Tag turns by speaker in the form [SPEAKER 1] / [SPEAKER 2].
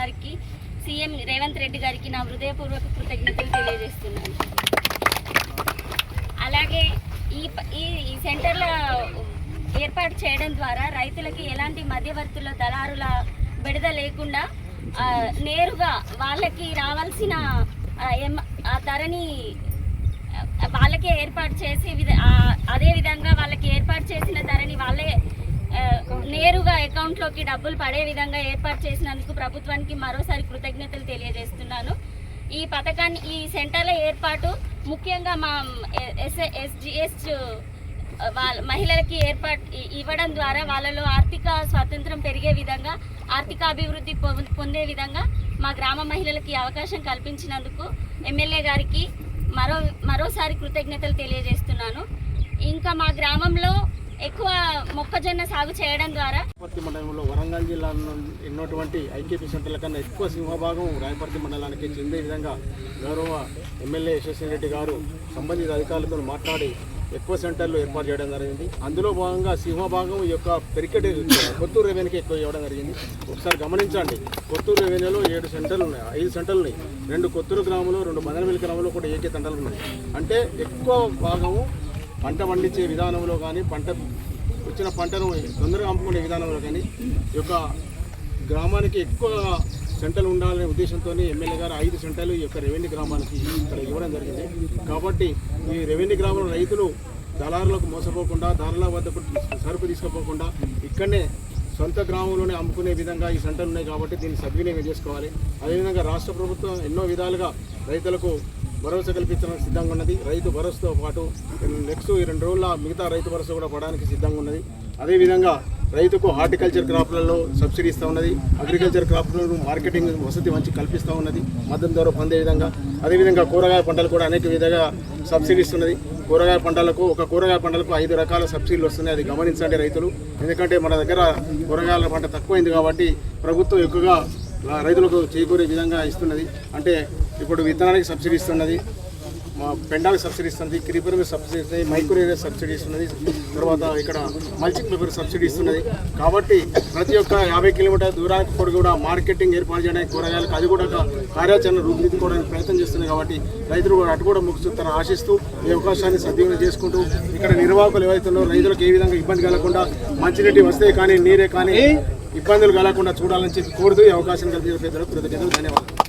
[SPEAKER 1] గారికి సీఎం రేవంత్ రెడ్డి గారికి నా హృదయపూర్వక కృతజ్ఞతలు తెలియజేస్తున్నాను. అలాగే ఈ సెంటర్ల ఏర్పాటు చేయడం ద్వారా రైతులకి ఎలాంటి మధ్యవర్తుల దళారుల బెడద లేకుండా నేరుగా వాళ్ళకి రావాల్సిన ఆ ధరని వాళ్ళకే ఏర్పాటు చేసి అదేవిధంగా వాళ్ళకి ఏర్పాటు చేసిన ధరని వాళ్ళే నేరుగా అకౌంట్లోకి డబ్బులు పడే విధంగా ఏర్పాటు చేసినందుకు ప్రభుత్వానికి మరోసారి కృతజ్ఞతలు తెలియజేస్తున్నాను. ఈ పథకాన్ని ఈ సెంటర్ల ఏర్పాటు ముఖ్యంగా మా SGS మహిళలకి ఏర్పాటు ఇవ్వడం ద్వారా వాళ్ళలో ఆర్థిక స్వాతంత్రం పెరిగే విధంగా ఆర్థిక అభివృద్ధి పొందే విధంగా మా గ్రామ మహిళలకి అవకాశం కల్పించినందుకు ఎమ్మెల్యే గారికి మరోసారి కృతజ్ఞతలు తెలియజేస్తున్నాను. ఇంకా మా గ్రామంలో ఎక్కువ మొక్కజొన్న సాగు చేయడం ద్వారా
[SPEAKER 2] మండలంలో వరంగల్ జిల్లాలో ఎన్నోటువంటి ఐకేపీ సెంటర్ల కన్నా ఎక్కువ సింహభాగం రాయపర్తి మండలానికి చెందే విధంగా గౌరవ ఎమ్మెల్యే యశస్వి రెడ్డి గారు సంబంధిత అధికారులతో మాట్లాడి ఎక్కువ సెంటర్లు ఏర్పాటు చేయడం జరిగింది. అందులో భాగంగా సింహభాగం ఈ యొక్క పెరికెట్ కొత్తూరు రెవెన్యూకి ఎక్కువ ఇవ్వడం జరిగింది. ఒకసారి గమనించండి, కొత్తూరు రెవెన్యూలో 7 సెంటర్లు ఉన్నాయి, 5 సెంటర్లు ఉన్నాయి. 2 కొత్తూరు గ్రామంలో, 2 మదనపల్లి గ్రామంలో కూడా ఏకే సెంటర్లు ఉన్నాయి. అంటే ఎక్కువ భాగము పంట పండించే విధానంలో కానీ వచ్చిన పంటను తొందరగా అమ్ముకునే విధానంలో కానీ ఈ యొక్క గ్రామానికి ఎక్కువ సెంటర్లు ఉండాలనే ఉద్దేశంతో ఎమ్మెల్యే గారు 5 సెంటర్లు ఈ యొక్క రెవెన్యూ గ్రామానికి ఇక్కడ ఇవ్వడం జరిగింది. కాబట్టి ఈ రెవెన్యూ గ్రామంలో రైతులు దళారులకు మోసపోకుండా, దారుల వద్దకు సరుకు తీసుకుపోకుండా ఇక్కడనే సొంత గ్రామంలోనే అమ్ముకునే విధంగా ఈ సెంటర్లు ఉన్నాయి. కాబట్టి దీన్ని సద్వినియోగం చేసుకోవాలి. అదేవిధంగా రాష్ట్ర ప్రభుత్వం ఎన్నో విధాలుగా రైతులకు భరోసా కల్పించడానికి సిద్ధంగా ఉన్నది. రైతు భరోసాతో పాటు నెక్స్ట్ 2 రోజుల మిగతా రైతు భరోసా కూడా పడడానికి సిద్ధంగా ఉన్నది. అదేవిధంగా రైతుకు హార్టికల్చర్ క్రాప్లలో సబ్సిడీ ఇస్తూ ఉన్నది. అగ్రికల్చర్ క్రాప్లను మార్కెటింగ్ వసతి మంచి కల్పిస్తూ ఉన్నది, మద్దతు ధర పొందే విధంగా. అదేవిధంగా కూరగాయ పంటలు కూడా అనేక విధంగా సబ్సిడీ ఇస్తున్నది. కూరగాయ పంటలకు 5 రకాల సబ్సిడీలు వస్తున్నాయి. అది గమనించండి రైతులు. ఎందుకంటే మన దగ్గర కూరగాయల పంట తక్కువైంది కాబట్టి ప్రభుత్వం ఎక్కువగా రైతులకు చేకూరే విధంగా ఇస్తున్నది. అంటే ఇప్పుడు విత్తనానికి సబ్సిడీ ఇస్తున్నది, పెండాలకు సబ్సిడీ ఇస్తున్నది, క్రీపర్ మీద సబ్సిడీ ఇస్తుంది, మైక్రోవేవ్ సబ్సిడీ ఇస్తున్నది, తర్వాత ఇక్కడ మల్చింగ్ పేపర్ సబ్సిడీ ఇస్తున్నది. కాబట్టి ప్రతి ఒక్క 50 కిలోమీటర్ల దూరానికి కూడా మార్కెటింగ్ ఏర్పాటు చేయడానికి కూరగాయలకు అది కూడా కార్యాచరణ రూపుదిద్దుకోవడానికి ప్రయత్నం చేస్తుంది. కాబట్టి రైతులు కూడా అటు కూడా ముఖ్యతను ఆశిస్తూ ఈ అవకాశాన్ని సద్వినియోగం చేసుకుంటూ ఇక్కడ నిర్వాహకులు ఏవైతున్నారో రైతులకు ఏ విధంగా ఇబ్బంది కలగకుండా మంచినీటి వస్తే కానీ నీరే కానీ ఇబ్బందులు కలగకుండా చూడాలని చెప్పి కోరుతూ ఈ అవకాశం కల్పించిన పెద్దలకు కృతజ్ఞతలు, ధన్యవాదాలు.